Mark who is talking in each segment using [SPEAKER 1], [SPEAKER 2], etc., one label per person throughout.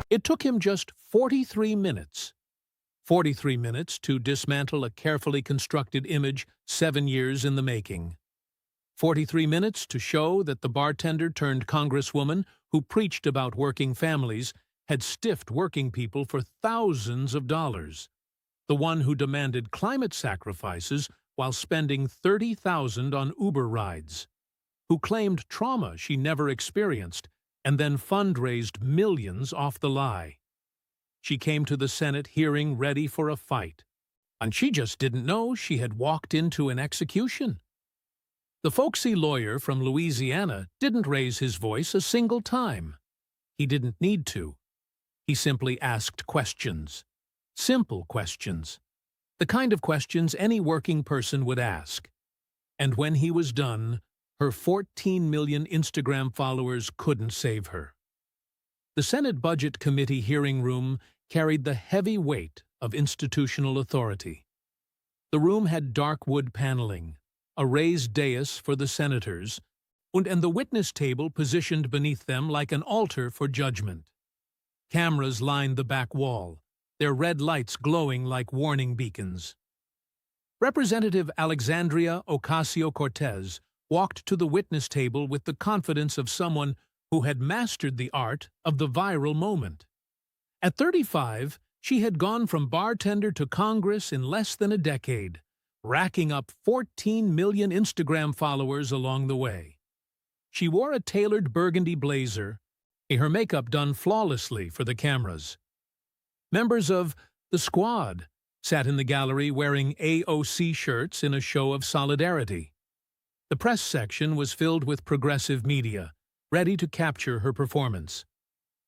[SPEAKER 1] It took him just 43 minutes. 43 minutes to dismantle a carefully constructed image 7 years in the making. 43 minutes to show that the bartender-turned-congresswoman who preached about working families had stiffed working people for thousands of dollars. The one who demanded climate sacrifices while spending $30,000 on Uber rides. Who claimed trauma she never experienced and then fundraised millions off the lie. She came to the Senate hearing ready for a fight, and she just didn't know she had walked into an execution. The folksy lawyer from Louisiana didn't raise his voice a single time. He didn't need to. He simply asked questions. Simple questions. The kind of questions any working person would ask. And when he was done, her 14 million Instagram followers couldn't save her. The Senate Budget Committee hearing room carried the heavy weight of institutional authority. The room had dark wood paneling, a raised dais for the senators, and the witness table positioned beneath them like an altar for judgment. Cameras lined the back wall, their red lights glowing like warning beacons. Representative Alexandria Ocasio-Cortez walked to the witness table with the confidence of someone who had mastered the art of the viral moment. At 35, she had gone from bartender to Congress in less than a decade, racking up 14 million Instagram followers along the way. She wore a tailored burgundy blazer, her makeup done flawlessly for the cameras. Members of the squad sat in the gallery wearing AOC shirts in a show of solidarity. The press section was filled with progressive media, ready to capture her performance.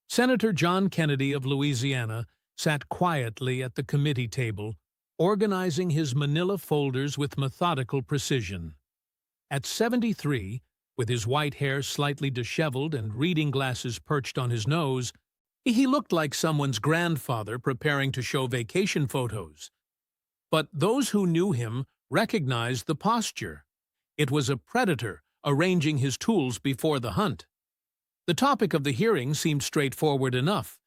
[SPEAKER 1] Senator John Kennedy of Louisiana sat quietly at the committee table, organizing his manila folders with methodical precision. At 73, with his white hair slightly disheveled and reading glasses perched on his nose, he looked like someone's grandfather preparing to show vacation photos. But those who knew him recognized the posture. It was a predator arranging his tools before the hunt. The topic of the hearing seemed straightforward enough: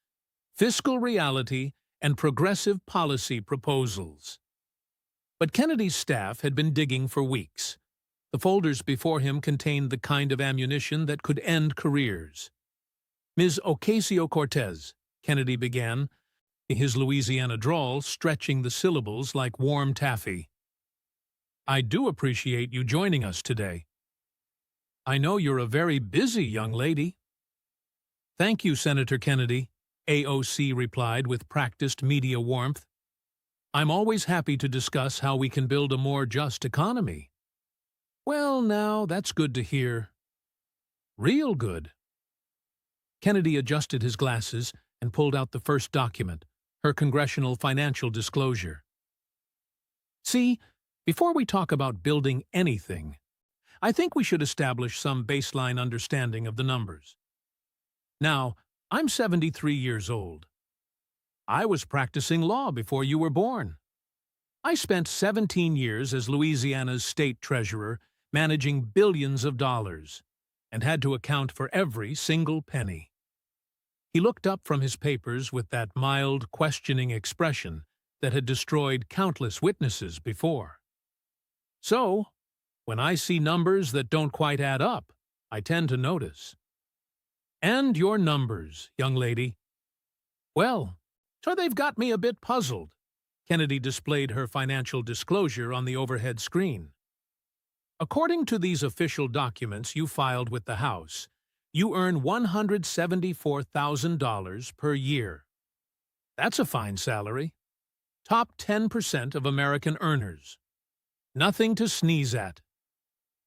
[SPEAKER 1] fiscal reality and progressive policy proposals. But Kennedy's staff had been digging for weeks. The folders before him contained the kind of ammunition that could end careers. Ms. Ocasio-Cortez, Kennedy began, his Louisiana drawl stretching the syllables like warm taffy. I do appreciate you joining us today. I know you're a very busy young lady. Thank you, Senator Kennedy, AOC replied with practiced media warmth. I'm always happy to discuss how we can build a more just economy. Well, now, that's good to hear. Real good. Kennedy adjusted his glasses and pulled out the first document, her congressional financial disclosure. See, before we talk about building anything, I think we should establish some baseline understanding of the numbers. Now, I'm 73 years old. I was practicing law before you were born. I spent 17 years as Louisiana's state treasurer, managing billions of dollars, and had to account for every single penny. He looked up from his papers with that mild, questioning expression that had destroyed countless witnesses before. So, when I see numbers that don't quite add up, I tend to notice. And your numbers, young lady. Well, so they've got me a bit puzzled. Kennedy displayed her financial disclosure on the overhead screen. According to these official documents you filed with the House, you earn $174,000 per year. That's a fine salary. Top 10% of American earners. Nothing to sneeze at.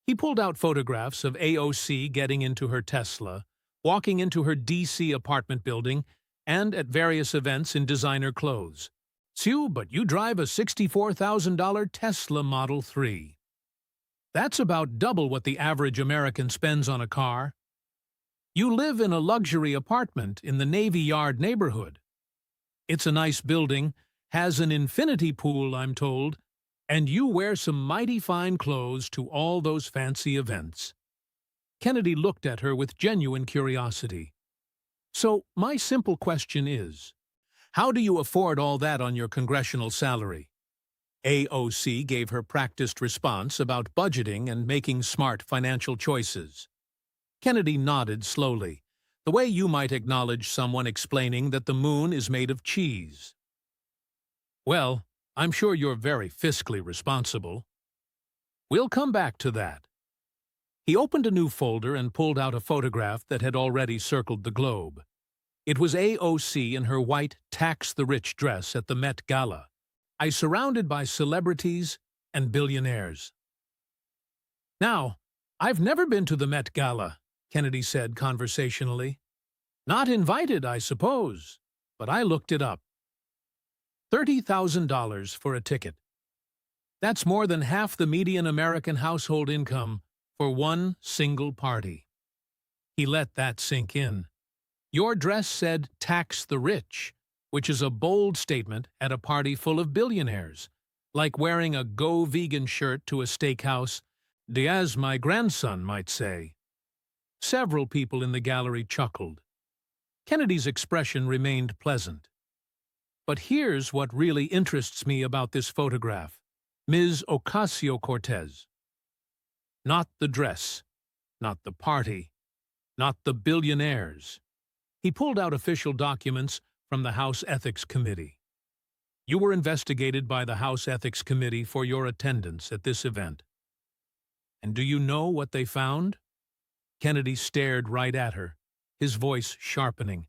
[SPEAKER 1] He pulled out photographs of AOC getting into her Tesla, walking into her D.C. apartment building, and at various events in designer clothes. Sue, but you drive a $64,000 Tesla Model 3. That's about double what the average American spends on a car. You live in a luxury apartment in the Navy Yard neighborhood. It's a nice building, has an infinity pool, I'm told, and you wear some mighty fine clothes to all those fancy events. Kennedy looked at her with genuine curiosity. So, my simple question is, how do you afford all that on your congressional salary? AOC gave her practiced response about budgeting and making smart financial choices. Kennedy nodded slowly, the way you might acknowledge someone explaining that the moon is made of cheese. Well, I'm sure you're very fiscally responsible. We'll come back to that. He opened a new folder and pulled out a photograph that had already circled the globe. It was AOC in her white Tax the Rich dress at the Met Gala, surrounded by celebrities and billionaires. Now, I've never been to the Met Gala, Kennedy said conversationally. Not invited, I suppose, but I looked it up. $30,000 for a ticket. That's more than half the median American household income for one single party. He let that sink in. Your dress said tax the rich, which is a bold statement at a party full of billionaires, like wearing a Go Vegan shirt to a steakhouse, as my grandson might say. Several people in the gallery chuckled. Kennedy's expression remained pleasant. But here's what really interests me about this photograph, Ms. Ocasio-Cortez. Not the dress, not the party, not the billionaires. He pulled out official documents from the House Ethics Committee. You were investigated by the House Ethics Committee for your attendance at this event. And do you know what they found? Kennedy stared right at her, his voice sharpening,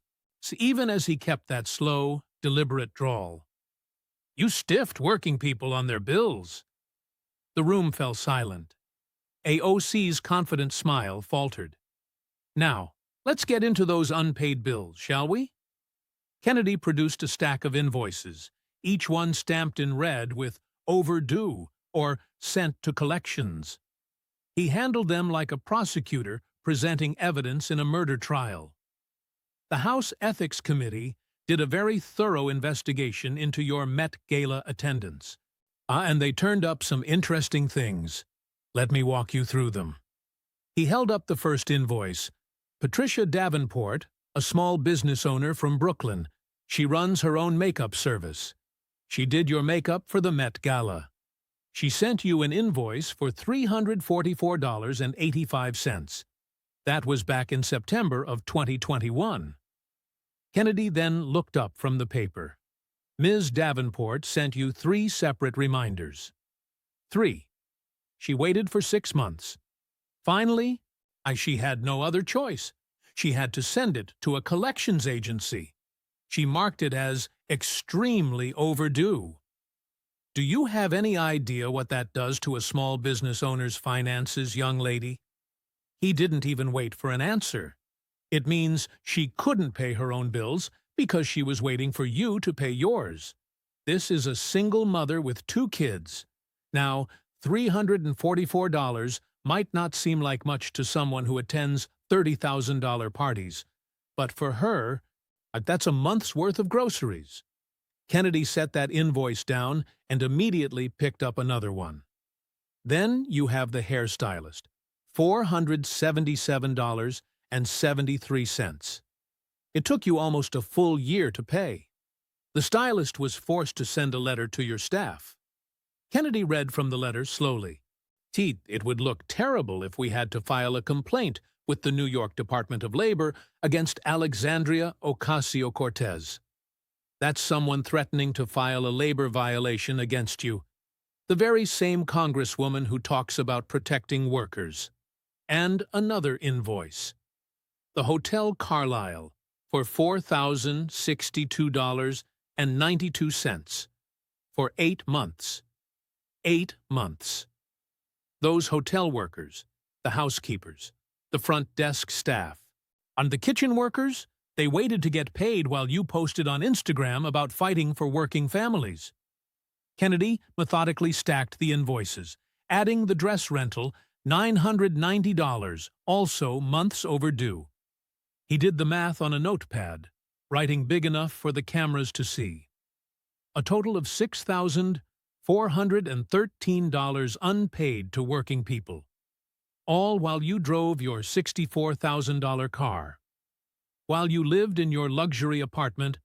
[SPEAKER 1] even as he kept that slow, deliberate drawl. You stiffed working people on their bills. The room fell silent. AOC's confident smile faltered. Now, let's get into those unpaid bills, shall we? Kennedy produced a stack of invoices, each one stamped in red with overdue or sent to collections. He handled them like a prosecutor presenting evidence in a murder trial. The House Ethics Committee did a very thorough investigation into your Met Gala attendance. And they turned up some interesting things. Let me walk you through them. He held up the first invoice. Patricia Davenport, a small business owner from Brooklyn. She runs her own makeup service. She did your makeup for the Met Gala. She sent you an invoice for $344.85. That was back in September of 2021. Kennedy then looked up from the paper. Ms. Davenport sent you 3 separate reminders. 3. She waited for 6 months. Finally, she had no other choice. She had to send it to a collections agency. She marked it as extremely overdue. Do you have any idea what that does to a small business owner's finances, young lady? He didn't even wait for an answer. It means she couldn't pay her own bills because she was waiting for you to pay yours. This is a single mother with 2 kids. Now, $344 might not seem like much to someone who attends $30,000 parties, but for her, that's a month's worth of groceries. Kennedy set that invoice down and immediately picked up another one. Then you have the hairstylist, $477.73. It took you almost a full year to pay. The stylist was forced to send a letter to your staff. Kennedy read from the letter slowly. It would look terrible if we had to file a complaint with the New York Department of Labor against Alexandria Ocasio-Cortez. That's someone threatening to file a labor violation against you. The very same congresswoman who talks about protecting workers. And another invoice. The Hotel Carlisle for $4,062.92 for 8 months. 8 months. Those hotel workers, the housekeepers, the front desk staff, and the kitchen workers, they waited to get paid while you posted on Instagram about fighting for working families. Kennedy methodically stacked the invoices, adding the dress rental, $990, also months overdue. He did the math on a notepad, writing big enough for the cameras to see. A total of $6,413 unpaid to working people, all while you drove your $64,000 car. while you lived in your luxury apartment,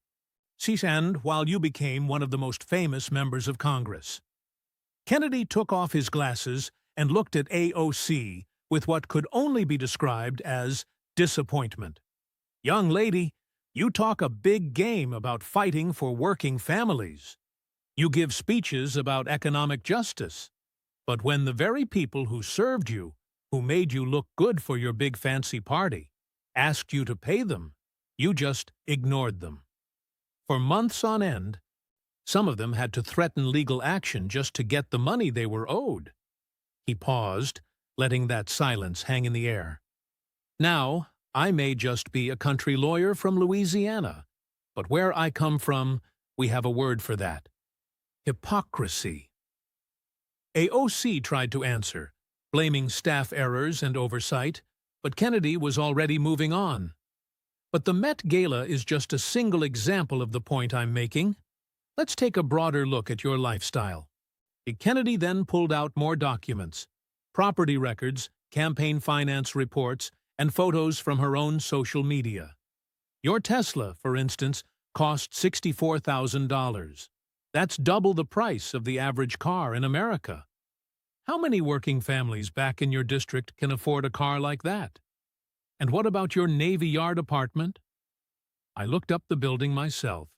[SPEAKER 1] and while you became one of the most famous members of Congress. Kennedy took off his glasses and looked at AOC with what could only be described as disappointment. Young lady, you talk a big game about fighting for working families. You give speeches about economic justice. But when the very people who served you, who made you look good for your big fancy party, asked you to pay them, you just ignored them. For months on end, some of them had to threaten legal action just to get the money they were owed. He paused, letting that silence hang in the air. Now, I may just be a country lawyer from Louisiana, but where I come from, we have a word for that. Hypocrisy. AOC tried to answer, blaming staff errors and oversight, but Kennedy was already moving on. But the Met Gala is just a single example of the point I'm making. Let's take a broader look at your lifestyle. Kennedy then pulled out more documents, property records, campaign finance reports, and photos from her own social media. Your Tesla, for instance, cost $64,000. That's double the price of the average car in America. How many working families back in your district can afford a car like that? And what about your Navy Yard apartment? I looked up the building myself.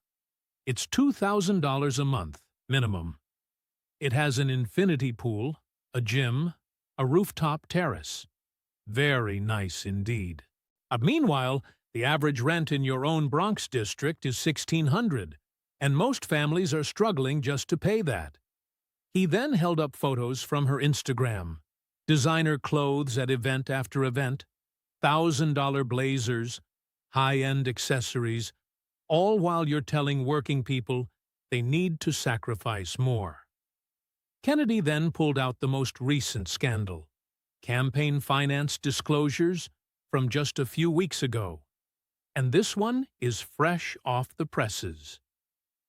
[SPEAKER 1] It's $2,000 a month, minimum. It has an infinity pool, a gym, a rooftop terrace. Very nice indeed. Meanwhile, the average rent in your own Bronx district is $1,600, and most families are struggling just to pay that. He then held up photos from her Instagram. Designer clothes at event after event, $1,000 blazers, high-end accessories, all while you're telling working people they need to sacrifice more. Kennedy then pulled out the most recent scandal, campaign finance disclosures from just a few weeks ago. And this one is fresh off the presses.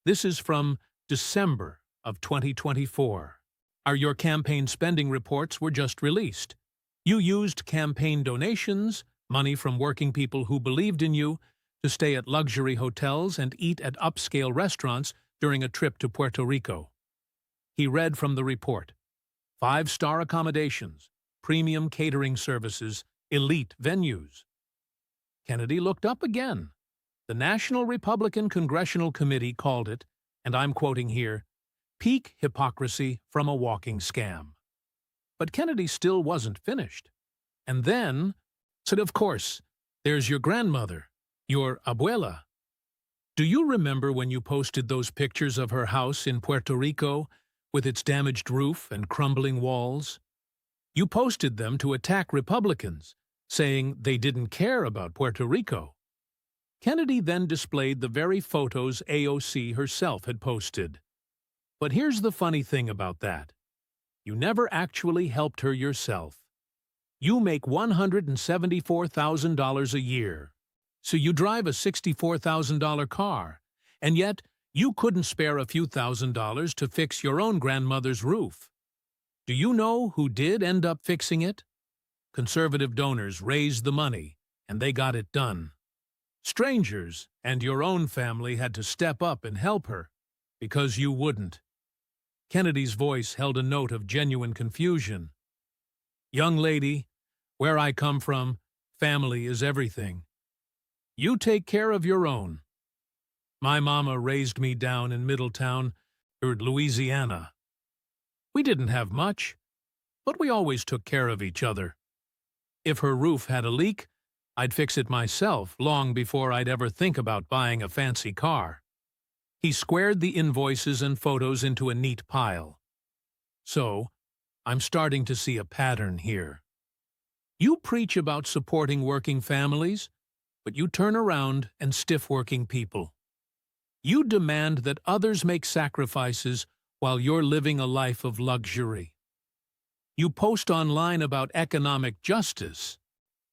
[SPEAKER 1] This is from December of 2024. Your campaign spending reports were just released. You used campaign donations, money from working people who believed in you, to stay at luxury hotels and eat at upscale restaurants during a trip to Puerto Rico. He read from the report: 5-star accommodations, premium catering services, elite venues. Kennedy looked up again. The National Republican Congressional Committee called it, and I'm quoting here, peak hypocrisy from a walking scam. But Kennedy still wasn't finished. And then said, of course, there's your grandmother, your abuela. Do you remember when you posted those pictures of her house in Puerto Rico with its damaged roof and crumbling walls? You posted them to attack Republicans, saying they didn't care about Puerto Rico. Kennedy then displayed the very photos AOC herself had posted. But here's the funny thing about that. You never actually helped her yourself. You make $174,000 a year. So you drive a $64,000 car, and yet you couldn't spare a few $1,000s to fix your own grandmother's roof. Do you know who did end up fixing it? Conservative donors raised the money, and they got it done. Strangers and your own family had to step up and help her, because you wouldn't. Kennedy's voice held a note of genuine confusion. Young lady, where I come from, family is everything. You take care of your own. My mama raised me down in Middletown, Louisiana. We didn't have much, but we always took care of each other. If her roof had a leak, I'd fix it myself long before I'd ever think about buying a fancy car. He squared the invoices and photos into a neat pile. So, I'm starting to see a pattern here. You preach about supporting working families, but you turn around and stiff working people. You demand that others make sacrifices while you're living a life of luxury. You post online about economic justice,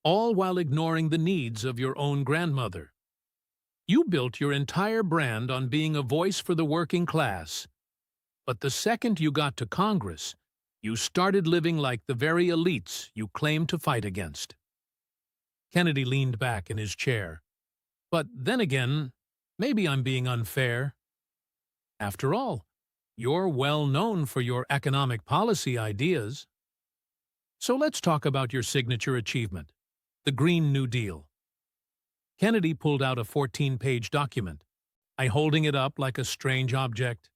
[SPEAKER 1] all while ignoring the needs of your own grandmother. You built your entire brand on being a voice for the working class. But the second you got to Congress, you started living like the very elites you claimed to fight against. Kennedy leaned back in his chair. But then again, maybe I'm being unfair. After all, you're well known for your economic policy ideas. So let's talk about your signature achievement, the Green New Deal. Kennedy pulled out a 14-page document, I holding it up like a strange object.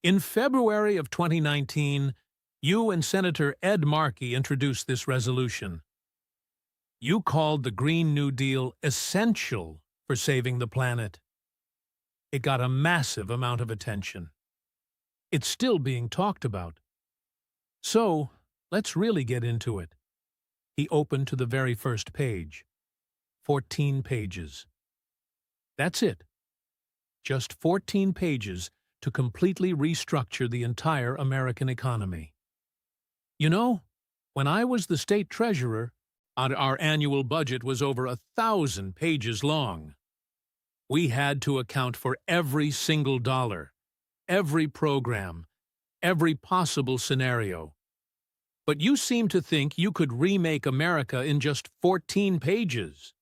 [SPEAKER 1] In February of 2019, you and Senator Ed Markey introduced this resolution. You called the Green New Deal essential for saving the planet. It got a massive amount of attention. It's still being talked about. So, let's really get into it. He opened to the very first page. 14 pages. That's it. Just 14 pages to completely restructure the entire American economy. You know, when I was the state treasurer, our annual budget was over 1,000 pages long. We had to account for every single dollar, every program, every possible scenario. But you seem to think you could remake America in just 14 pages.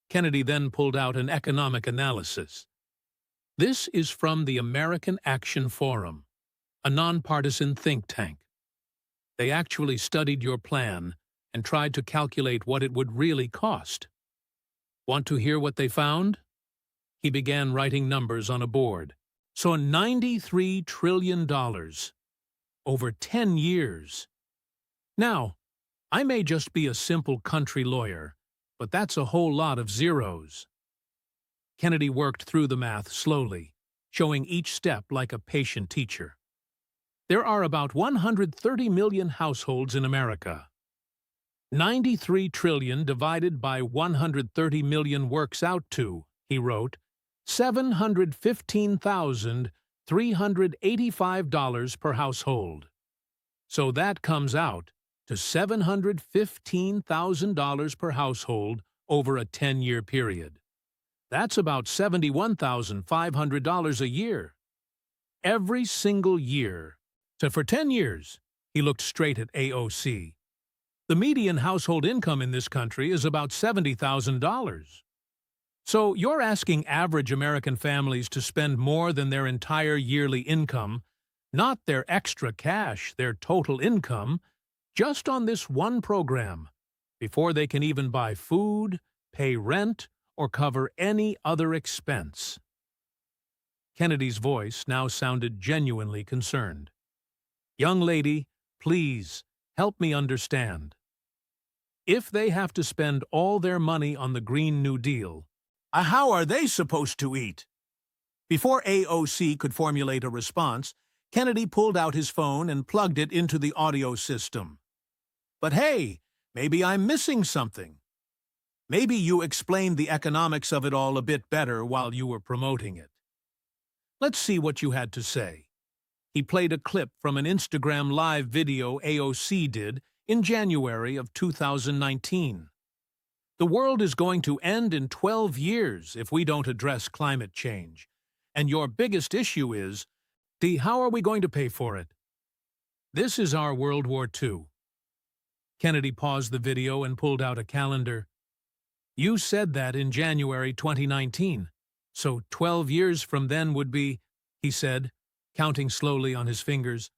[SPEAKER 1] Kennedy then pulled out an economic analysis. This is from the American Action Forum, a nonpartisan think tank. They actually studied your plan and tried to calculate what it would really cost. Want to hear what they found? He began writing numbers on a board. So $93 trillion. Over 10 years. Now, I may just be a simple country lawyer, but that's a whole lot of zeros. Kennedy worked through the math slowly, showing each step like a patient teacher. There are about 130 million households in America. 93 trillion divided by 130 million works out to, he wrote, $715,385 per household. So that comes out to $715,000 per household over a 10-year period. That's about $71,500 a year. Every single year. So for 10 years, he looked straight at AOC. The median household income in this country is about $70,000. So you're asking average American families to spend more than their entire yearly income, not their extra cash, their total income, just on this one program, before they can even buy food, pay rent, or cover any other expense. Kennedy's voice now sounded genuinely concerned. Young lady, please, help me understand. If they have to spend all their money on the Green New Deal, how are they supposed to eat? Before AOC could formulate a response, Kennedy pulled out his phone and plugged it into the audio system. But hey, maybe I'm missing something. Maybe you explained the economics of it all a bit better while you were promoting it. Let's see what you had to say. He played a clip from an Instagram Live video AOC did in January of 2019. The world is going to end in 12 years if we don't address climate change. And your biggest issue is, how are we going to pay for it? This is our World War II. Kennedy paused the video and pulled out a calendar. You said that in January 2019, so 12 years from then would be, he said, counting slowly on his fingers,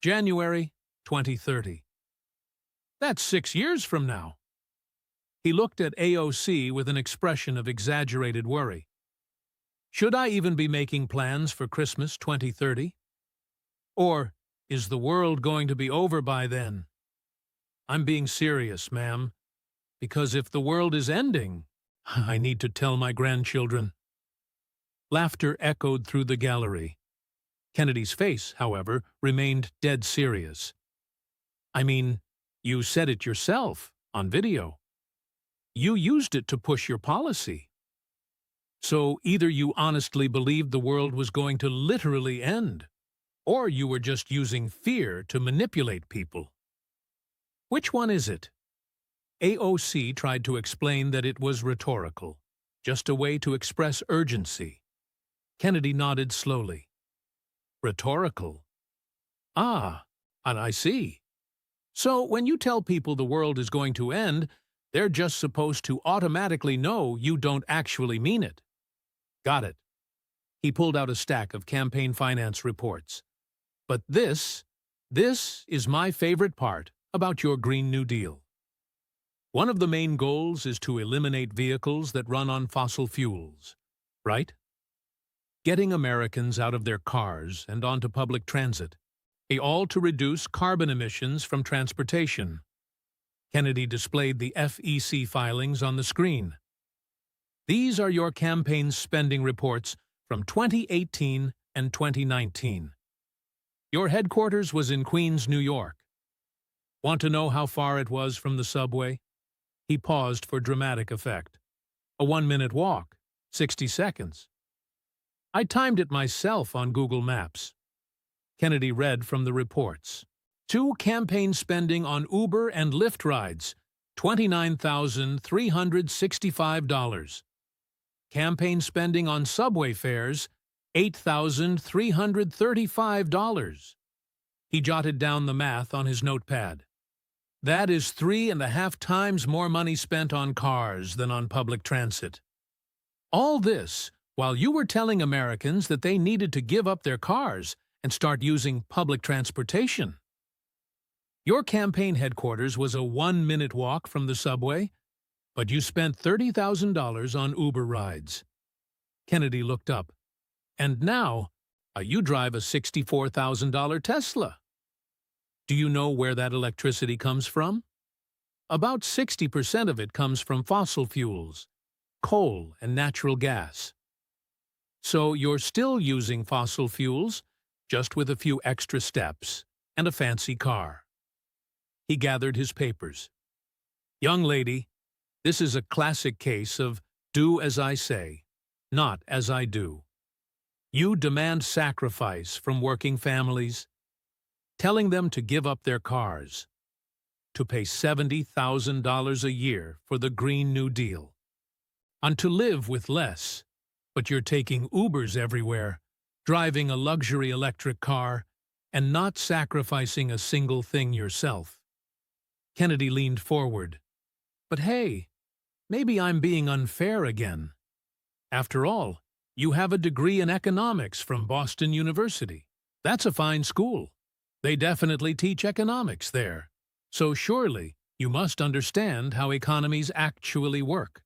[SPEAKER 1] January 2030. That's 6 years from now. He looked at AOC with an expression of exaggerated worry. Should I even be making plans for Christmas 2030? Or is the world going to be over by then? I'm being serious, ma'am, because if the world is ending, I need to tell my grandchildren. Laughter echoed through the gallery. Kennedy's face, however, remained dead serious. I mean, you said it yourself, on video. You used it to push your policy. So either you honestly believed the world was going to literally end, or you were just using fear to manipulate people. Which one is it? AOC tried to explain that it was rhetorical, just a way to express urgency. Kennedy nodded slowly. Rhetorical? Ah, and I see. So when you tell people the world is going to end, They're just supposed to automatically know you don't actually mean it. Got it. He pulled out a stack of campaign finance reports. But this is my favorite part about your Green New Deal. One of the main goals is to eliminate vehicles that run on fossil fuels, right? Getting Americans out of their cars and onto public transit, all to reduce carbon emissions from transportation. Kennedy displayed the FEC filings on the screen. These are your campaign spending reports from 2018 and 2019. Your headquarters was in Queens, New York. Want to know how far it was from the subway? He paused for dramatic effect. A 1-minute walk, 60 seconds. I timed it myself on Google Maps. Kennedy read from the reports. 2 campaign spending on Uber and Lyft rides, $29,365. Campaign spending on subway fares, $8,335. He jotted down the math on his notepad. That is 3.5 times more money spent on cars than on public transit. All this while you were telling Americans that they needed to give up their cars and start using public transportation. Your campaign headquarters was a 1-minute walk from the subway, but you spent $30,000 on Uber rides. Kennedy looked up. And now, you drive a $64,000 Tesla. Do you know where that electricity comes from? About 60% of it comes from fossil fuels, coal and natural gas. So you're still using fossil fuels, just with a few extra steps and a fancy car. He gathered his papers. Young lady, this is a classic case of do as I say, not as I do. You demand sacrifice from working families, telling them to give up their cars, to pay $70,000 a year for the Green New Deal, and to live with less, but you're taking Ubers everywhere, driving a luxury electric car, and not sacrificing a single thing yourself. Kennedy leaned forward. But hey, maybe I'm being unfair again. After all, you have a degree in economics from Boston University. That's a fine school. They definitely teach economics there. So surely, you must understand how economies actually work.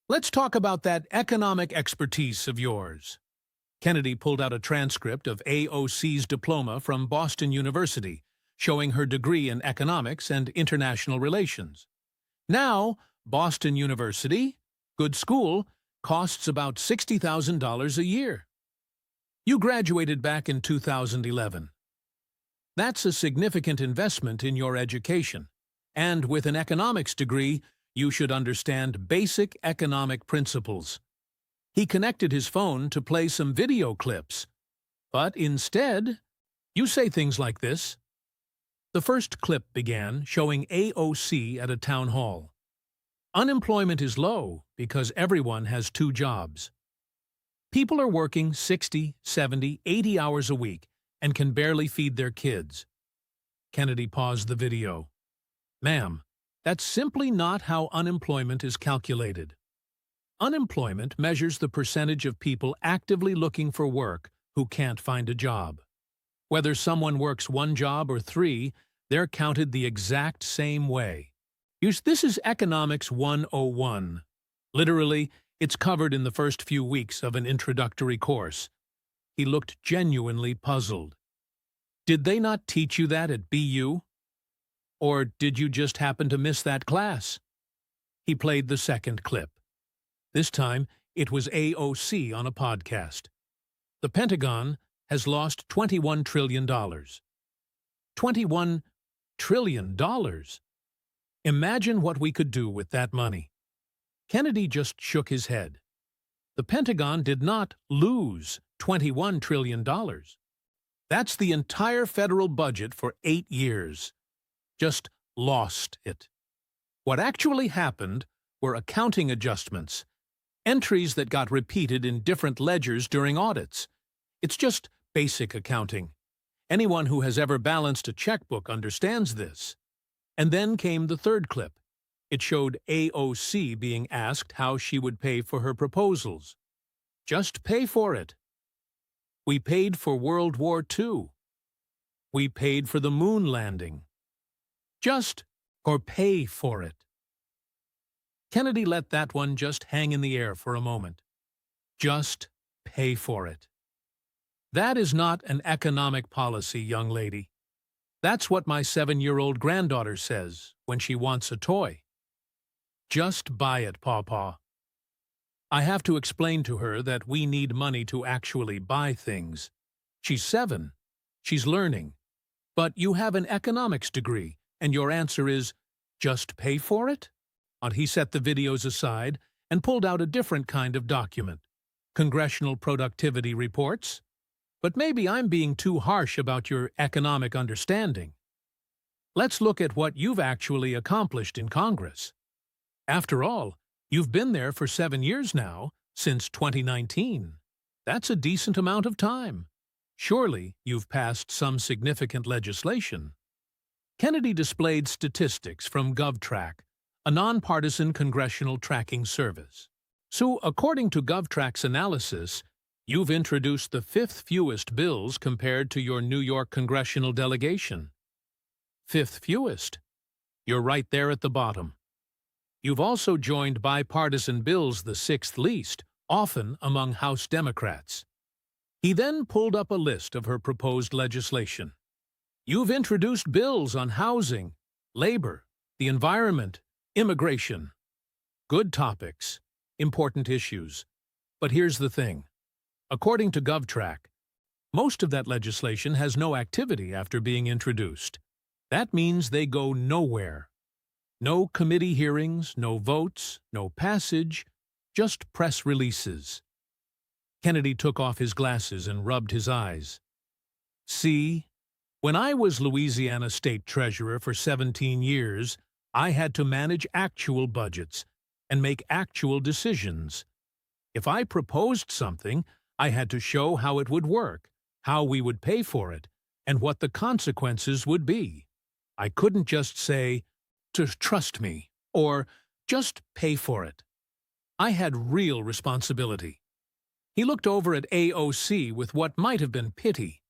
[SPEAKER 1] Let's talk about that economic expertise of yours. Kennedy pulled out a transcript of AOC's diploma from Boston University, showing her degree in economics and international relations. Now, Boston University, good school, costs about $60,000 a year. You graduated back in 2011. That's a significant investment in your education, and with an economics degree, you should understand basic economic principles. He connected his phone to play some video clips, but instead, you say things like this. The first clip began showing AOC at a town hall. Unemployment is low because everyone has 2 jobs. People are working 60, 70, 80 hours a week and can barely feed their kids. Kennedy paused the video. Ma'am, that's simply not how unemployment is calculated. Unemployment measures the percentage of people actively looking for work who can't find a job. Whether someone works 1 job or 3, they're counted the exact same way. This is Economics 101. Literally, it's covered in the first few weeks of an introductory course. He looked genuinely puzzled. Did they not teach you that at BU? Or did you just happen to miss that class? He played the second clip. This time, it was AOC on a podcast. The Pentagon has lost $21 trillion. $21 trillion? Imagine what we could do with that money. Kennedy just shook his head. The Pentagon did not lose $21 trillion. That's the entire federal budget for 8 years. Just lost it. What actually happened were accounting adjustments, entries that got repeated in different ledgers during audits. It's just basic accounting. Anyone who has ever balanced a checkbook understands this. And then came the third clip. It showed AOC being asked how she would pay for her proposals. Just pay for it. We paid for World War II. We paid for the moon landing. Just or pay for it. Kennedy let that one just hang in the air for a moment. Just pay for it. That is not an economic policy, young lady. That's what my 7-year-old granddaughter says when she wants a toy. Just buy it, Pawpaw. I have to explain to her that we need money to actually buy things. She's 7. She's learning. But you have an economics degree, and your answer is, just pay for it? And he set the videos aside and pulled out a different kind of document. Congressional productivity reports. But maybe I'm being too harsh about your economic understanding. Let's look at what you've actually accomplished in Congress. After all, you've been there for 7 years now, since 2019. That's a decent amount of time. Surely you've passed some significant legislation. Kennedy displayed statistics from GovTrack, a nonpartisan congressional tracking service. So, according to GovTrack's analysis, you've introduced the 5th fewest bills compared to your New York congressional delegation. 5th fewest. You're right there at the bottom. You've also joined bipartisan bills the 6th least, often among House Democrats. He then pulled up a list of her proposed legislation. You've introduced bills on housing, labor, the environment, immigration. Good topics, important issues. But here's the thing. According to GovTrack, most of that legislation has no activity after being introduced. That means they go nowhere. No committee hearings, no votes, no passage, just press releases. Kennedy took off his glasses and rubbed his eyes. See, when I was Louisiana State Treasurer for 17 years, I had to manage actual budgets and make actual decisions. If I proposed something, I had to show how it would work, how we would pay for it, and what the consequences would be. I couldn't just say, "To trust me," or "just pay for it." I had real responsibility. He looked over at AOC with what might have been pity.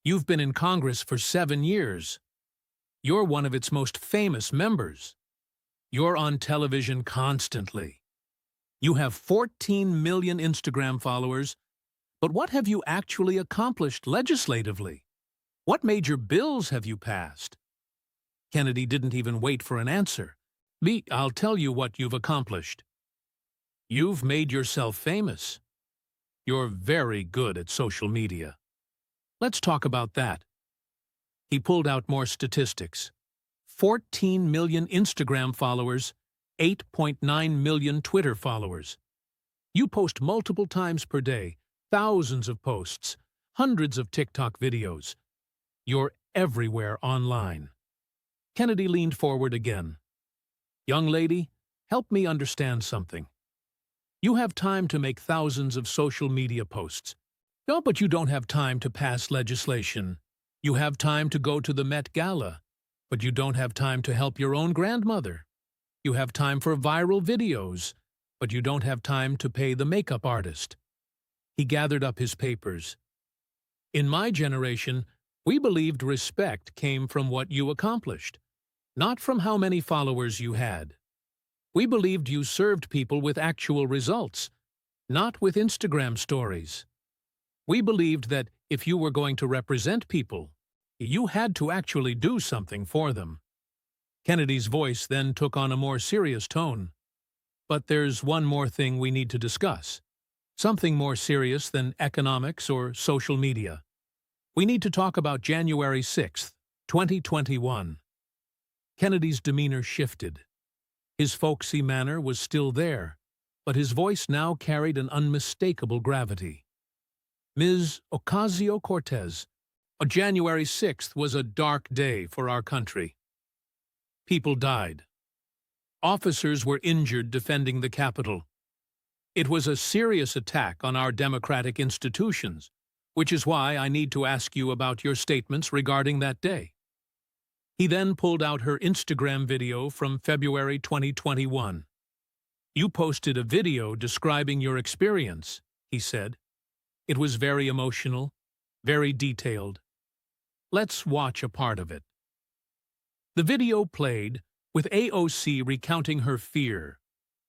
[SPEAKER 1] You've been in Congress for 7 years. You're one of its most famous members. You're on television constantly. You have 14 million Instagram followers. But what have you actually accomplished legislatively? What major bills have you passed? Kennedy didn't even wait for an answer. I'll tell you what you've accomplished. You've made yourself famous. You're very good at social media. Let's talk about that. He pulled out more statistics. 14 million Instagram followers, 8.9 million Twitter followers. You post multiple times per day, thousands of posts, hundreds of TikTok videos. You're everywhere online. Kennedy leaned forward again. Young lady, help me understand something. You have time to make thousands of social media posts. No, but you don't have time to pass legislation. You have time to go to the Met Gala, but you don't have time to help your own grandmother. You have time for viral videos, but you don't have time to pay the makeup artist. He gathered up his papers. In my generation, we believed respect came from what you accomplished, not from how many followers you had. We believed you served people with actual results, not with Instagram stories. We believed that if you were going to represent people, you had to actually do something for them. Kennedy's voice then took on a more serious tone. But there's one more thing we need to discuss. Something more serious than economics or social media. We need to talk about January 6th, 2021. Kennedy's demeanor shifted. His folksy manner was still there, but his voice now carried an unmistakable gravity. Ms. Ocasio-Cortez, January 6th was a dark day for our country. People died. Officers were injured defending the Capitol. It was a serious attack on our democratic institutions, which is why I need to ask you about your statements regarding that day. He then pulled out her Instagram video from February 2021. "You posted a video describing your experience," he said. "It was very emotional, very detailed. Let's watch a part of it." The video played, with AOC recounting her fear,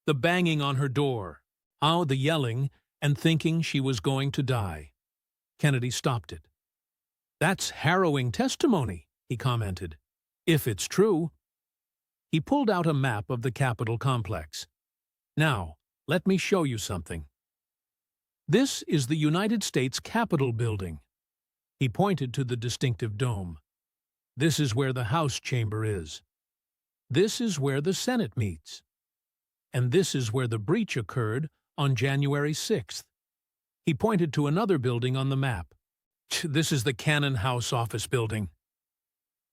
[SPEAKER 1] the banging on her door, the yelling, and thinking she was going to die. Kennedy stopped it. "That's harrowing testimony," he commented. "If it's true." He pulled out a map of the Capitol complex. "Now, let me show you something. This is the United States Capitol building." He pointed to the distinctive dome. "This is where the House chamber is. This is where the Senate meets. And this is where the breach occurred on January 6th. He pointed to another building on the map. "This is the Cannon House office building.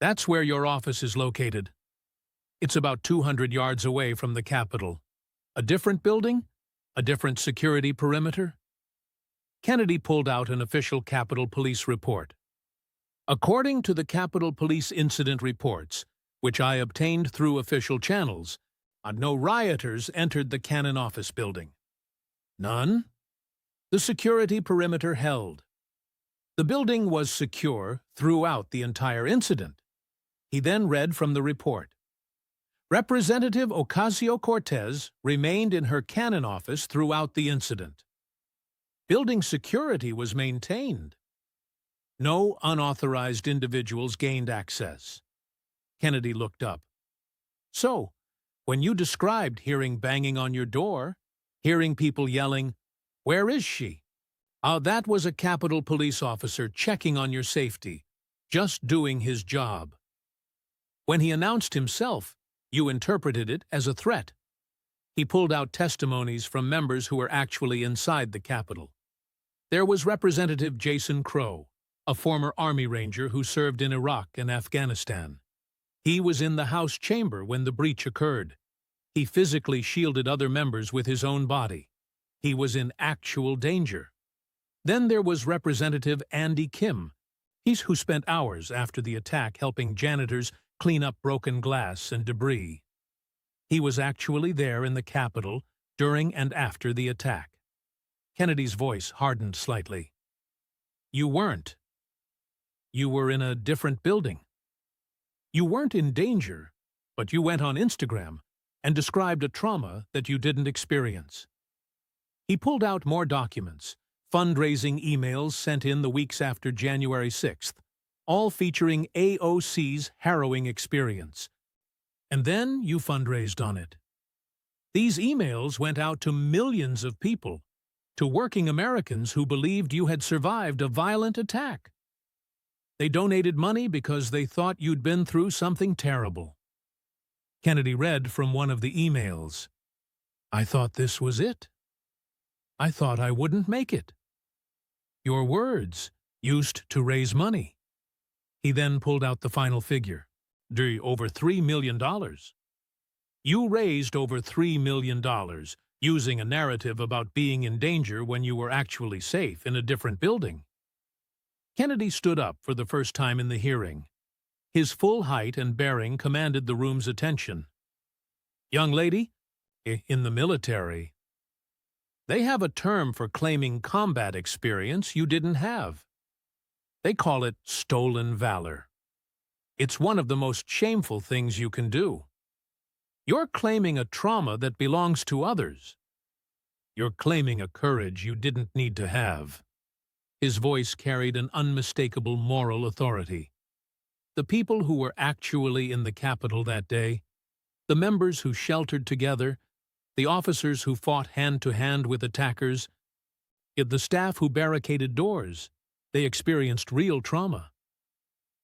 [SPEAKER 1] That's where your office is located. It's about 200 yards away from the Capitol. A different building? A different security perimeter?" Kennedy pulled out an official Capitol Police report. "According to the Capitol Police incident reports, which I obtained through official channels, no rioters entered the Cannon office building. None? The security perimeter held. The building was secure throughout the entire incident." He then read from the report. "Representative Ocasio-Cortez remained in her Cannon office throughout the incident. Building security was maintained. No unauthorized individuals gained access." Kennedy looked up. "So, when you described hearing banging on your door, hearing people yelling, 'Where is she?' That was a Capitol Police officer checking on your safety, just doing his job. When he announced himself, you interpreted it as a threat." He pulled out testimonies from members who were actually inside the Capitol. There was Representative Jason Crow, a former Army Ranger who served in Iraq and Afghanistan. He was in the House chamber when the breach occurred. He physically shielded other members with his own body. He was in actual danger. Then there was Representative Andy Kim. He's who spent hours after the attack helping janitors clean up broken glass and debris. He was actually there in the Capitol during and after the attack. Kennedy's voice hardened slightly. "You weren't. You were in a different building. You weren't in danger, but you went on Instagram and described a trauma that you didn't experience." He pulled out more documents, fundraising emails sent in the weeks after January 6th, all featuring AOC's harrowing experience. "And then you fundraised on it. These emails went out to millions of people, to working Americans who believed you had survived a violent attack. They donated money because they thought you'd been through something terrible." Kennedy read from one of the emails. "I thought this was it. I thought I wouldn't make it. Your words, used to raise money." He then pulled out the final figure. Over $3 million. You raised over $3 million, using a narrative about being in danger when you were actually safe in a different building. Kennedy stood up for the first time in the hearing. His full height and bearing commanded the room's attention. "Young lady, in the military, they have a term for claiming combat experience you didn't have. They call it stolen valor. It's one of the most shameful things you can do. You're claiming a trauma that belongs to others. You're claiming a courage you didn't need to have." His voice carried an unmistakable moral authority. The people who were actually in the Capitol that day, the members who sheltered together, the officers who fought hand-to-hand with attackers, the staff who barricaded doors, they experienced real trauma.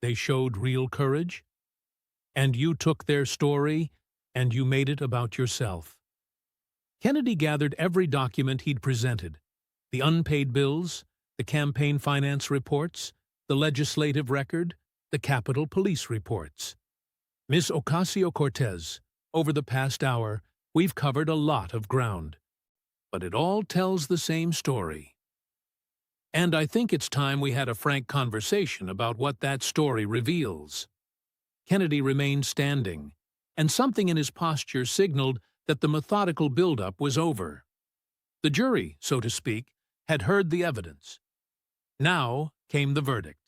[SPEAKER 1] They showed real courage. And you took their story and you made it about yourself. Kennedy gathered every document he'd presented: the unpaid bills, the campaign finance reports, the legislative record, the Capitol Police reports. "Ms. Ocasio-Cortez, over the past hour, we've covered a lot of ground, but it all tells the same story. And I think it's time we had a frank conversation about what that story reveals." Kennedy remained standing, and something in his posture signaled that the methodical buildup was over. The jury, so to speak, had heard the evidence. Now came the verdict.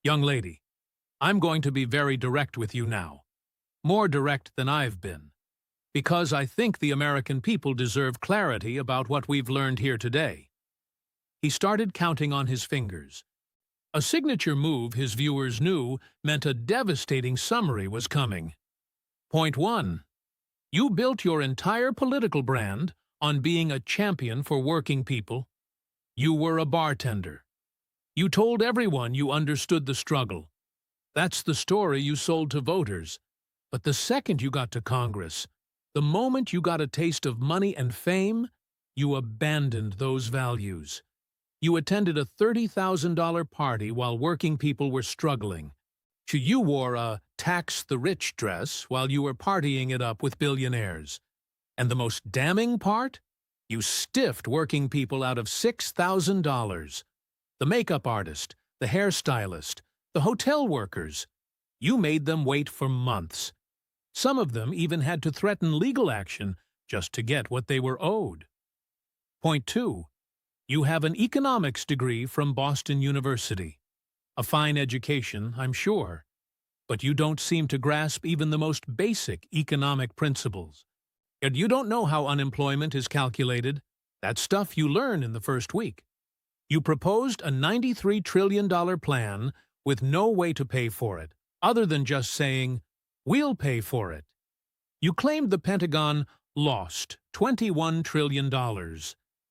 [SPEAKER 1] Young lady, I'm going to be very direct with you now, more direct than I've been, because I think the American people deserve clarity about what we've learned here today. He started counting on his fingers. A signature move his viewers knew meant a devastating summary was coming. Point 1. You built your entire political brand on being a champion for working people. You were a bartender. You told everyone you understood the struggle. That's the story you sold to voters. But the second you got to Congress, the moment you got a taste of money and fame, you abandoned those values. You attended a $30,000 party while working people were struggling. You wore a tax-the-rich dress while you were partying it up with billionaires. And the most damning part? You stiffed working people out of $6,000. The makeup artist, the hairstylist, the hotel workers. You made them wait for months. Some of them even had to threaten legal action just to get what they were owed. Point 2. You have an economics degree from Boston University. A fine education, I'm sure. But you don't seem to grasp even the most basic economic principles. And you don't know how unemployment is calculated. That's stuff you learn in the first week. You proposed a $93 trillion plan with no way to pay for it, other than just saying, "We'll pay for it." You claimed the Pentagon lost $21 trillion,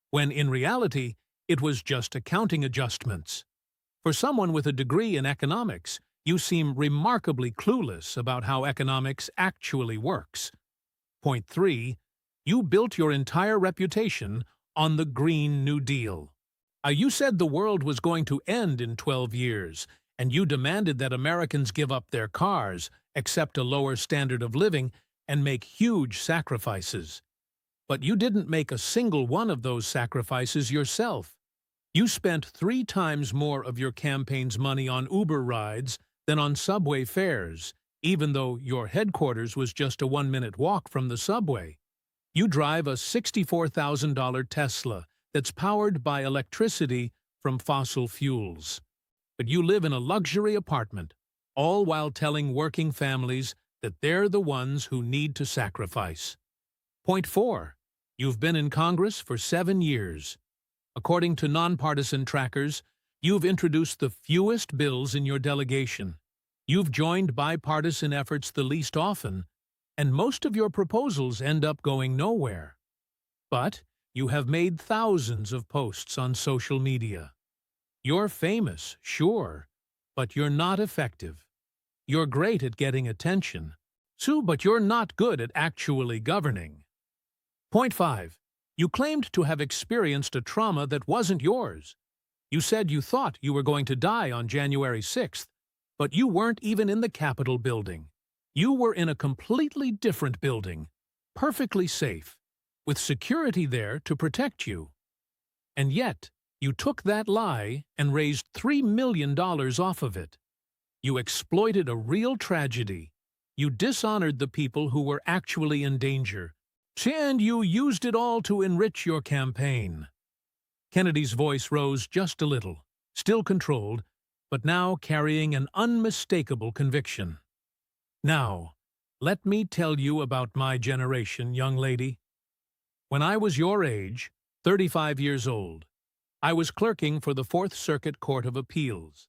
[SPEAKER 1] when in reality, it was just accounting adjustments. For someone with a degree in economics, you seem remarkably clueless about how economics actually works. Point 3. You built your entire reputation on the Green New Deal. You said the world was going to end in 12 years, and you demanded that Americans give up their cars, accept a lower standard of living, and make huge sacrifices. But you didn't make a single one of those sacrifices yourself. You spent 3 times more of your campaign's money on Uber rides than on subway fares, even though your headquarters was just a 1-minute walk from the subway. You drive a $64,000 Tesla that's powered by electricity from fossil fuels. But you live in a luxury apartment, all while telling working families that they're the ones who need to sacrifice. Point 4. You've been in Congress for 7 years. According to nonpartisan trackers, you've introduced the fewest bills in your delegation. You've joined bipartisan efforts the least often, and most of your proposals end up going nowhere. But you have made thousands of posts on social media. You're famous, sure, but you're not effective. You're great at getting attention, but you're not good at actually governing. Point 5. You claimed to have experienced a trauma that wasn't yours. You said you thought you were going to die on January 6th, but you weren't even in the Capitol building. You were in a completely different building, perfectly safe, with security there to protect you. And yet, you took that lie and raised $3 million off of it. You exploited a real tragedy. You dishonored the people who were actually in danger. And you used it all to enrich your campaign. Kennedy's voice rose just a little, still controlled, but now carrying an unmistakable conviction. Now, let me tell you about my generation, young lady. When I was your age, 35 years old, I was clerking for the Fourth Circuit Court of Appeals,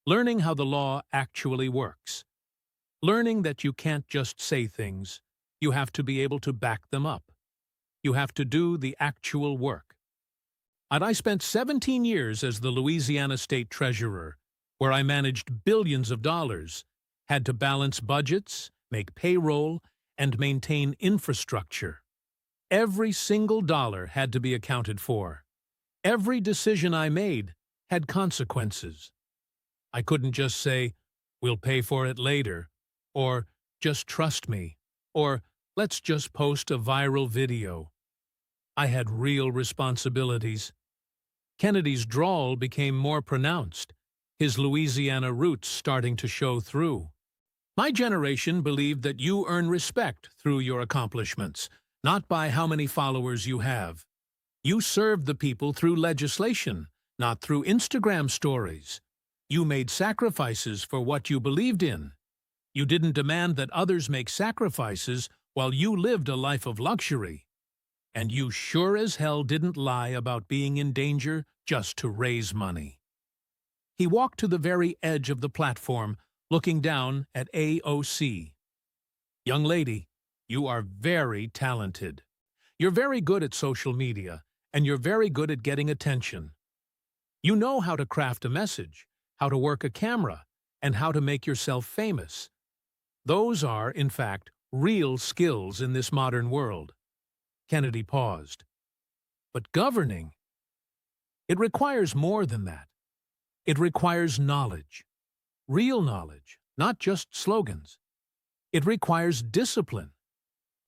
[SPEAKER 1] learning how the law actually works, learning that you can't just say things, you have to be able to back them up. You have to do the actual work. And I spent 17 years as the Louisiana State Treasurer, where I managed billions of dollars, had to balance budgets, make payroll, and maintain infrastructure. Every single dollar had to be accounted for. Every decision I made had consequences. I couldn't just say, "We'll pay for it later," or "Just trust me," or "Let's just post a viral video." I had real responsibilities. Kennedy's drawl became more pronounced, his Louisiana roots starting to show through. My generation believed that you earn respect through your accomplishments, not by how many followers you have. You served the people through legislation, not through Instagram stories. You made sacrifices for what you believed in. You didn't demand that others make sacrifices while you lived a life of luxury. And you sure as hell didn't lie about being in danger just to raise money. He walked to the very edge of the platform, looking down at AOC. Young lady, you are very talented. You're very good at social media, and you're very good at getting attention. You know how to craft a message, how to work a camera, and how to make yourself famous. Those are, in fact, real skills in this modern world. Kennedy paused. But governing? It requires more than that. It requires knowledge. Real knowledge, not just slogans. It requires discipline.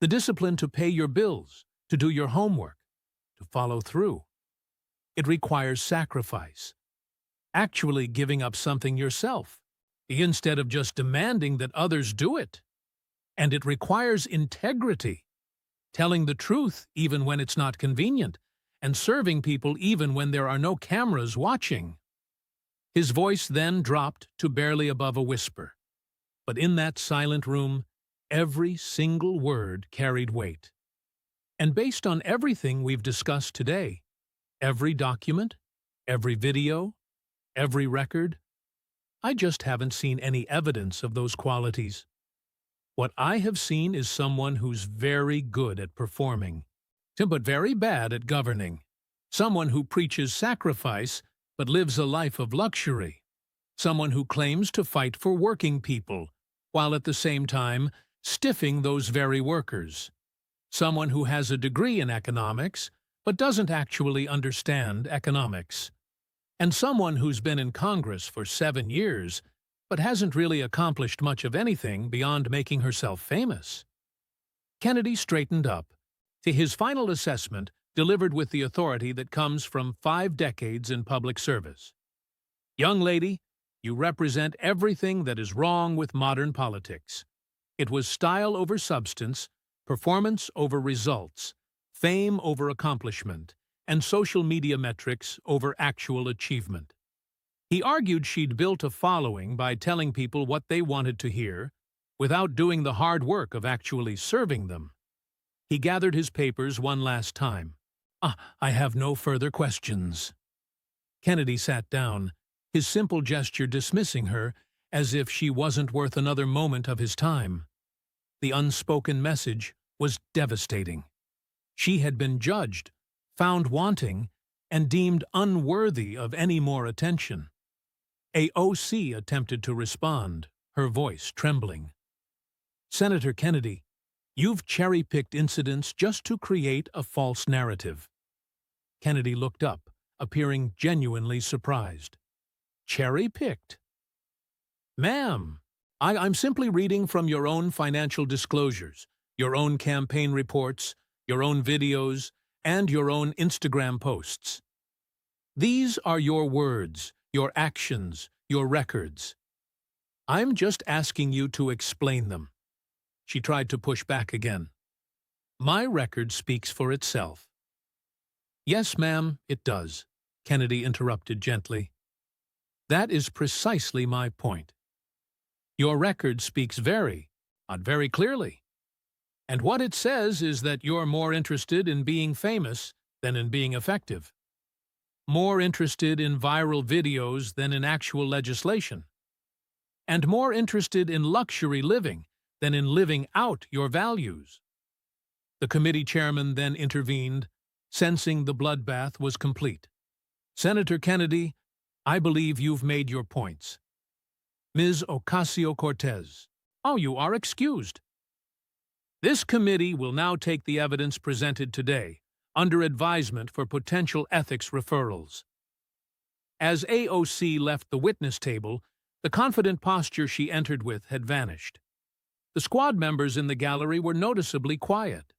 [SPEAKER 1] The discipline to pay your bills, to do your homework, to follow through. It requires sacrifice. Actually giving up something yourself, instead of just demanding that others do it. And it requires integrity. Telling the truth even when it's not convenient, and serving people even when there are no cameras watching. His voice then dropped to barely above a whisper. But in that silent room, every single word carried weight. And based on everything we've discussed today, every document, every video, every record, I just haven't seen any evidence of those qualities. What I have seen is someone who's very good at performing, but very bad at governing. Someone who preaches sacrifice but lives a life of luxury. Someone who claims to fight for working people, while at the same time stiffing those very workers. Someone who has a degree in economics but doesn't actually understand economics. And someone who's been in Congress for 7 years but hasn't really accomplished much of anything beyond making herself famous. Kennedy straightened up, to his final assessment delivered with the authority that comes from 5 decades in public service. Young lady, you represent everything that is wrong with modern politics. It was style over substance, performance over results, fame over accomplishment, and social media metrics over actual achievement. He argued she'd built a following by telling people what they wanted to hear, without doing the hard work of actually serving them. He gathered his papers one last time. I have no further questions. Kennedy sat down, his simple gesture dismissing her as if she wasn't worth another moment of his time. The unspoken message was devastating. She had been judged, found wanting, and deemed unworthy of any more attention. AOC attempted to respond, her voice trembling. Senator Kennedy, you've cherry-picked incidents just to create a false narrative. Kennedy looked up, appearing genuinely surprised. Cherry-picked? Ma'am, I'm simply reading from your own financial disclosures, your own campaign reports, your own videos, and your own Instagram posts. These are your words, your actions, your records. I'm just asking you to explain them. She tried to push back again. My record speaks for itself. Yes, ma'am, it does, Kennedy interrupted gently. That is precisely my point. Your record speaks not very clearly. And what it says is that you're more interested in being famous than in being effective. More interested in viral videos than in actual legislation. And more interested in luxury living than in living out your values. The committee chairman then intervened, sensing the bloodbath was complete. Senator Kennedy, I believe you've made your points. Ms. Ocasio-Cortez, you are excused. This committee will now take the evidence presented today under advisement for potential ethics referrals. As AOC left the witness table, the confident posture she entered with had vanished. The squad members in the gallery were noticeably quiet.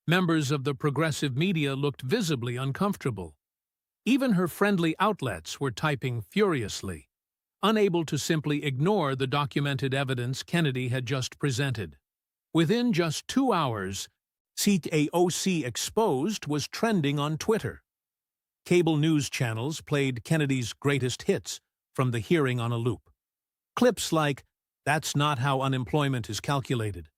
[SPEAKER 1] Members of the progressive media looked visibly uncomfortable. Even her friendly outlets were typing furiously. unable to simply ignore the documented evidence Kennedy had just presented. Within just 2 hours, AOC Exposed was trending on Twitter. Cable news channels played Kennedy's greatest hits from the hearing on a loop. Clips like, "That's not how unemployment is calculated,"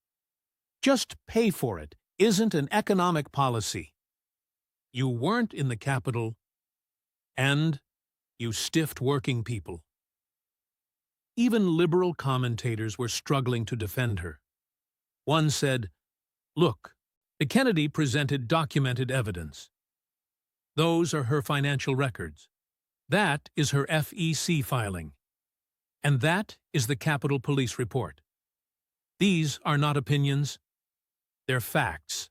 [SPEAKER 1] "Just pay for it isn't an economic policy," "You weren't in the Capitol," and "You stiffed working people." Even liberal commentators were struggling to defend her. One said, "Look, the Kennedy presented documented evidence. Those are her financial records. That is her FEC filing. And that is the Capitol Police report. These are not opinions, they're facts."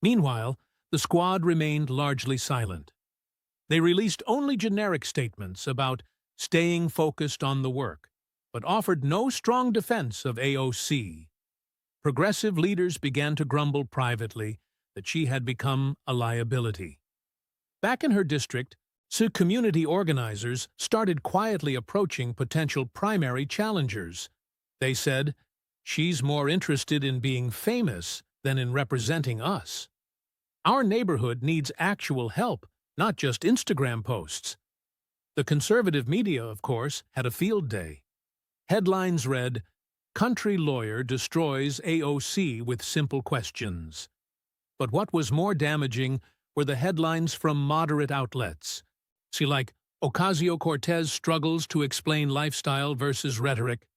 [SPEAKER 1] Meanwhile, the squad remained largely silent. They released only generic statements about staying focused on the work, but offered no strong defense of AOC. Progressive leaders began to grumble privately that she had become a liability. Back in her district, community organizers started quietly approaching potential primary challengers. They said, "She's more interested in being famous than in representing us. Our neighborhood needs actual help, not just Instagram posts." The conservative media, of course, had a field day. Headlines read, "Country lawyer destroys AOC with simple questions." But what was more damaging were the headlines from moderate outlets. See, like, Ocasio-Cortez struggles to explain lifestyle versus rhetoric.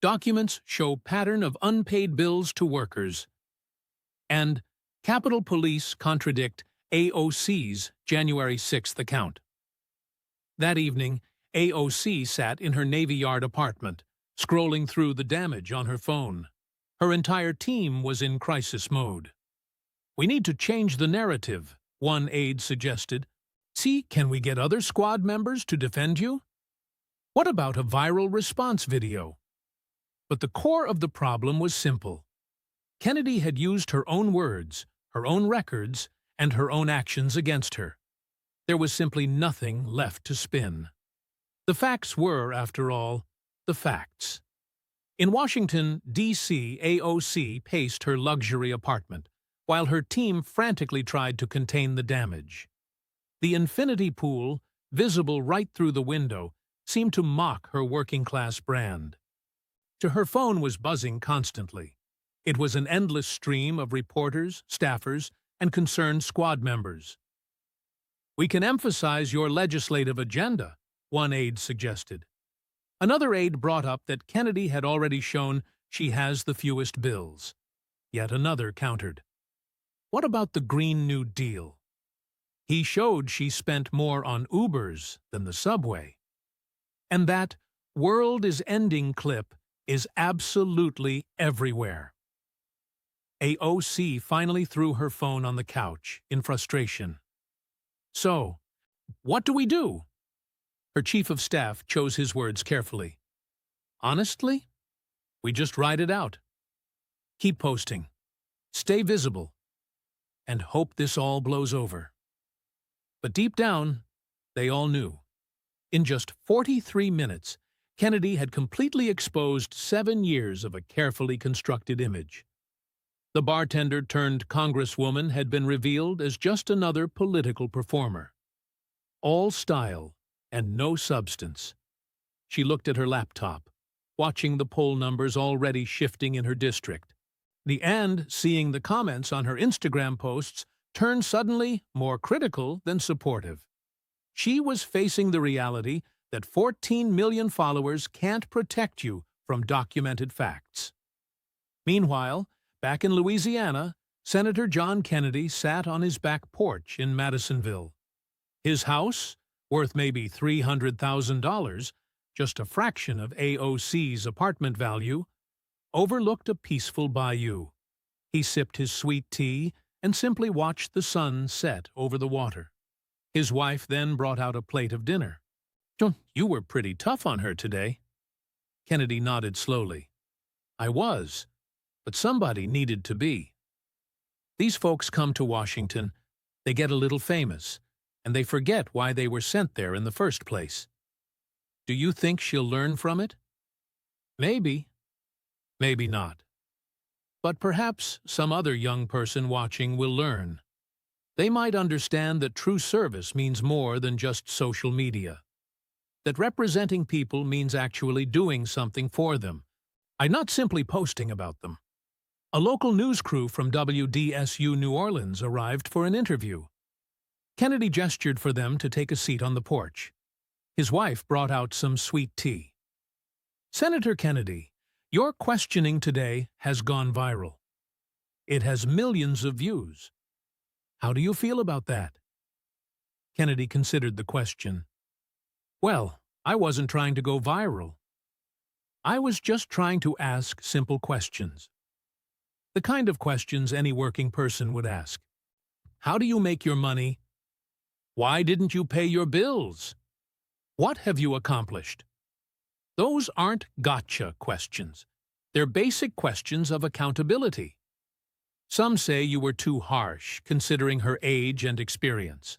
[SPEAKER 1] Documents show pattern of unpaid bills to workers. And Capitol Police contradict AOC's January 6th account. That evening, AOC sat in her Navy Yard apartment, scrolling through the damage on her phone. Her entire team was in crisis mode. "We need to change the narrative," one aide suggested. "See, can we get other squad members to defend you? What about a viral response video?" But the core of the problem was simple. Kennedy had used her own words, her own records, and her own actions against her. There was simply nothing left to spin. The facts were, after all, the facts. In Washington, D.C., AOC paced her luxury apartment, while her team frantically tried to contain the damage. The infinity pool, visible right through the window, seemed to mock her working-class brand. Her phone was buzzing constantly. It was an endless stream of reporters, staffers, and concerned squad members. "We can emphasize your legislative agenda," one aide suggested. Another aide brought up that Kennedy had already shown she has the fewest bills. Yet another countered. "What about the Green New Deal? He showed she spent more on Ubers than the subway." And that "world is ending" clip is absolutely everywhere. AOC finally threw her phone on the couch in frustration. "So, what do we do?" Her chief of staff chose his words carefully. "Honestly, we just ride it out. Keep posting. Stay visible. And hope this all blows over." But deep down, they all knew. In just 43 minutes, Kennedy had completely exposed 7 years of a carefully constructed image. The bartender-turned-congresswoman had been revealed as just another political performer. All style and no substance. She looked at her laptop, watching the poll numbers already shifting in her district. And seeing the comments on her Instagram posts turned suddenly more critical than supportive. She was facing the reality that 14 million followers can't protect you from documented facts. Meanwhile, back in Louisiana, Senator John Kennedy sat on his back porch in Madisonville. His house, worth maybe $300,000, just a fraction of AOC's apartment value, overlooked a peaceful bayou. He sipped his sweet tea and simply watched the sun set over the water. His wife then brought out a plate of dinner. "You were pretty tough on her today." Kennedy nodded slowly. "I was, but somebody needed to be. These folks come to Washington, they get a little famous, and they forget why they were sent there in the first place. Do you think she'll learn from it? Maybe, maybe not. But perhaps some other young person watching will learn. They might understand that true service means more than just social media. That representing people means actually doing something for them, and not simply posting about them. A local news crew from WDSU New Orleans arrived for an interview. Kennedy gestured for them to take a seat on the porch. His wife brought out some sweet tea. Senator Kennedy, your questioning today has gone viral. It has millions of views. How do you feel about that? Kennedy considered the question. Well, I wasn't trying to go viral. I was just trying to ask simple questions. The kind of questions any working person would ask. How do you make your money? Why didn't you pay your bills? What have you accomplished? Those aren't gotcha questions. They're basic questions of accountability. Some say you were too harsh, considering her age and experience.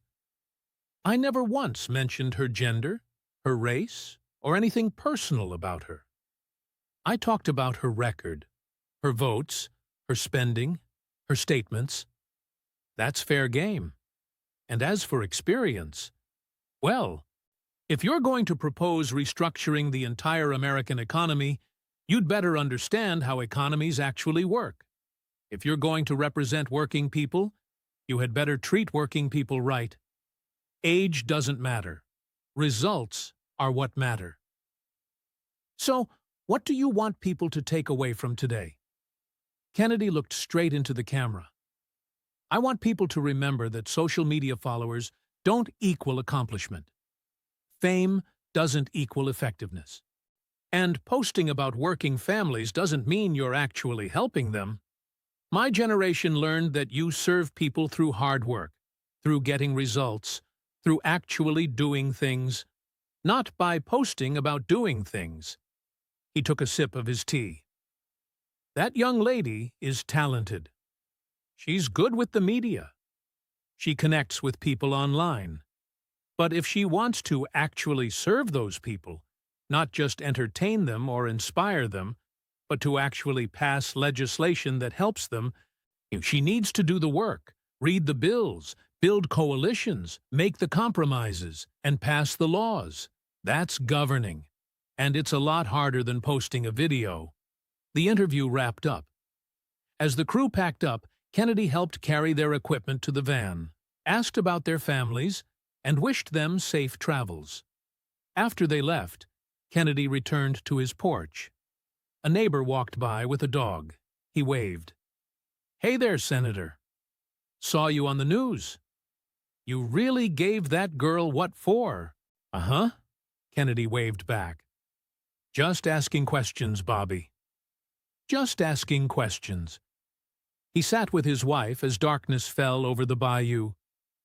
[SPEAKER 1] I never once mentioned her gender, her race, or anything personal about her. I talked about her record, her votes, her spending, her statements. That's fair game. And as for experience, well, if you're going to propose restructuring the entire American economy, you'd better understand how economies actually work. If you're going to represent working people, you had better treat working people right. Age doesn't matter. Results are what matter. So, what do you want people to take away from today? Kennedy looked straight into the camera. I want people to remember that social media followers don't equal accomplishment. Fame doesn't equal effectiveness. And posting about working families doesn't mean you're actually helping them. My generation learned that you serve people through hard work, through getting results, through actually doing things, not by posting about doing things. He took a sip of his tea. That young lady is talented. She's good with the media. She connects with people online. But if she wants to actually serve those people, not just entertain them or inspire them, but to actually pass legislation that helps them, she needs to do the work, read the bills, build coalitions, make the compromises, and pass the laws. That's governing. And it's a lot harder than posting a video. The interview wrapped up. As the crew packed up, Kennedy helped carry their equipment to the van, asked about their families, and wished them safe travels. After they left, Kennedy returned to his porch. A neighbor walked by with a dog. He waved. Hey there, Senator. Saw you on the news. You really gave that girl what for? Uh-huh, Kennedy waved back. Just asking questions, Bobby. Just asking questions. He sat with his wife as darkness fell over the bayou.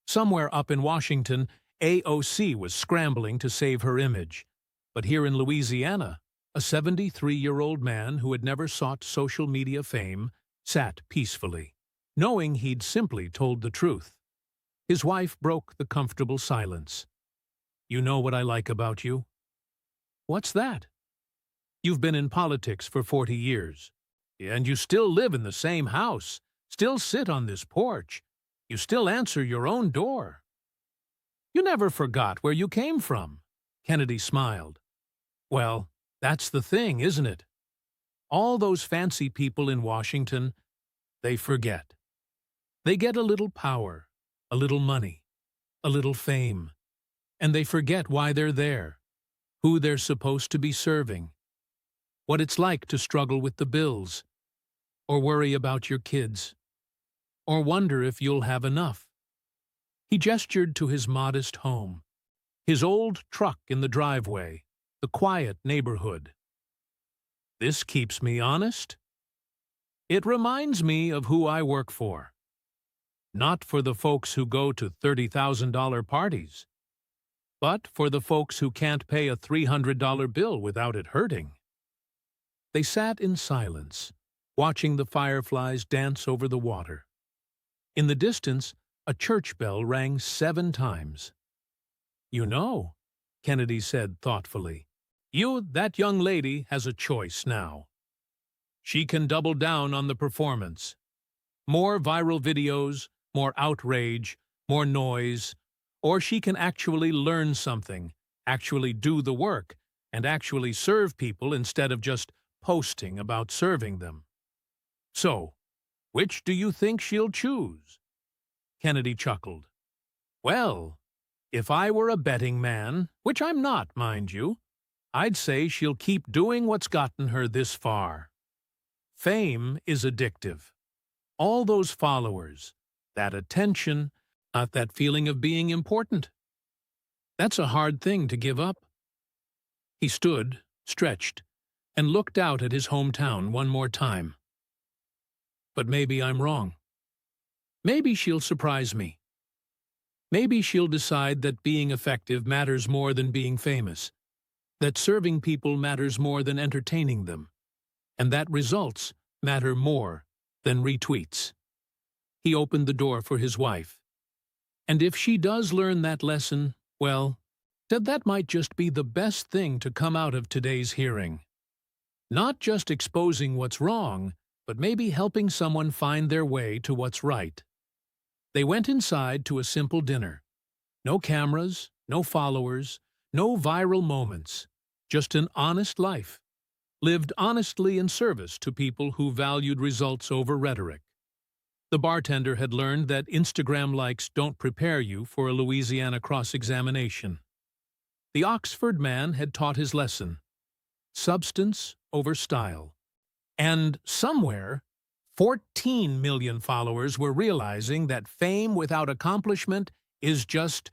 [SPEAKER 1] Somewhere up in Washington, AOC was scrambling to save her image. But here in Louisiana, a 73-year-old man who had never sought social media fame sat peacefully, knowing he'd simply told the truth. His wife broke the comfortable silence. You know what I like about you? What's that? You've been in politics for 40 years, and you still live in the same house, still sit on this porch. You still answer your own door. You never forgot where you came from. Kennedy smiled. Well, that's the thing, isn't it? All those fancy people in Washington, they forget. They get a little power, a little money, a little fame, and they forget why they're there, who they're supposed to be serving, what it's like to struggle with the bills, or worry about your kids, or wonder if you'll have enough. He gestured to his modest home, his old truck in the driveway, the quiet neighborhood. This keeps me honest. It reminds me of who I work for. Not for the folks who go to $30,000 parties, but for the folks who can't pay a $300 bill without it hurting. They sat in silence, watching the fireflies dance over the water. In the distance, a church bell rang 7 times. You know, Kennedy said thoughtfully, That young lady has a choice now. She can double down on the performance. More viral videos, more outrage, more noise, or she can actually learn something, actually do the work, and actually serve people instead of just posting about serving them. So, which do you think she'll choose? Kennedy chuckled. Well, if I were a betting man, which I'm not, mind you, I'd say she'll keep doing what's gotten her this far. Fame is addictive. All those followers, that attention, that feeling of being important. That's a hard thing to give up. He stood, stretched, and looked out at his hometown one more time. But maybe I'm wrong. Maybe she'll surprise me. Maybe she'll decide that being effective matters more than being famous, that serving people matters more than entertaining them, and that results matter more than retweets. He opened the door for his wife. And if she does learn that lesson, well, that might just be the best thing to come out of today's hearing. Not just exposing what's wrong, but maybe helping someone find their way to what's right. They went inside to a simple dinner. No cameras, no followers, no viral moments, just an honest life, lived honestly in service to people who valued results over rhetoric. The bartender had learned that Instagram likes don't prepare you for a Louisiana cross-examination. The Oxford man had taught his lesson: substance over style. And somewhere, 14 million followers were realizing that fame without accomplishment is just